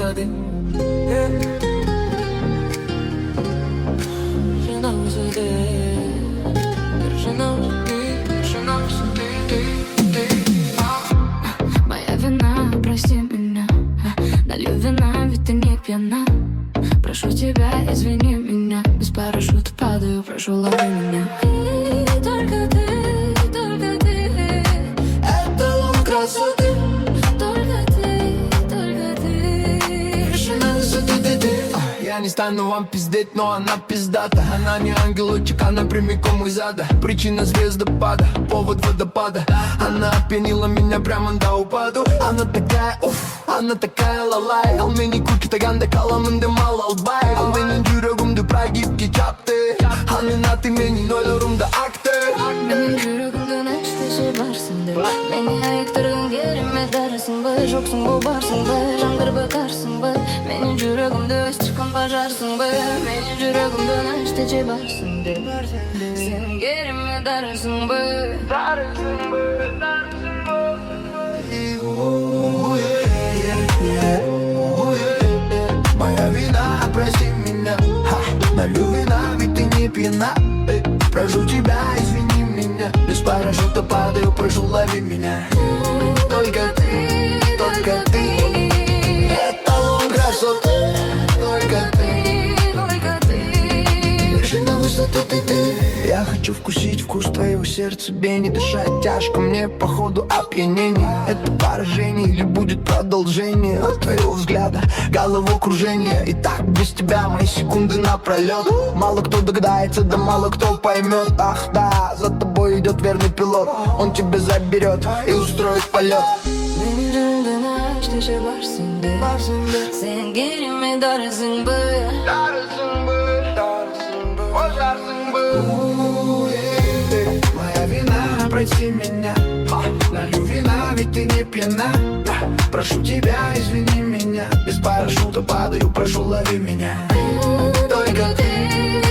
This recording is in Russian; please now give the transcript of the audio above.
один. Жена высоты, жена высоты, жена высоты. Моя вина, прости меня. Налью вина, ведь ты не пьяна. Прошу тебя, извини меня. Без парашюта падаю, прошу, лови меня. И только ты, только ты. Эталон красоты. Только ты. Жена высоты, ты. Я не стану вам пиздеть, но она пиздата. Она не ангелочек, она прямиком из ада. Причина звездопада, повод водопада. Она опьянила меня прямо до упаду. Она такая, уф, она такая лалай. Ал мени куркитаганда каламынды мал албай. Ал менин жүрөгүмдү прагипке чапты. Ал мен аты менин ойлорумда акты. Менин жүрөгүмдү нечтеше барсыңды. Мени айыктыргың келиме дарысыңбы? Жоксуңбу барсыңбы? Жандырбы карсыңбы? Менин жүрөгүмдү өчүргөн бажарсыңбы? Менин жүрөгүмдү нечтеше барсыңды. Сен келиме дарысыңбы? Дарысыңбы? Моя вина, прости меня. Налью вина, ведь ты не пьяна. Прошу тебя, извини меня. Без парашюта падаю, прошу, лови меня. Только ты, только ты. Эталон красоты. Только ты, только ты. жена высоты, ты. Я хочу вкусить вкус твоего сердца, не дышать тяжко мне, походу опьянение. Это поражение или будет продолжение от твоего взгляда, головокружение. И так без тебя мои секунды напролет. Мало кто догадается, да мало кто поймет. Ах да, за тобой идет верный пилот. Он тебя заберет и устроит полет. Менин жүрөгүмдү нечтеше барсыңды. Сен келиме дарысыңбы? Моя вина, прости меня. Налью вина, ведь ты не пьяна. Прошу тебя, извини меня. Без парашюта падаю, прошу, лови меня. Только ты.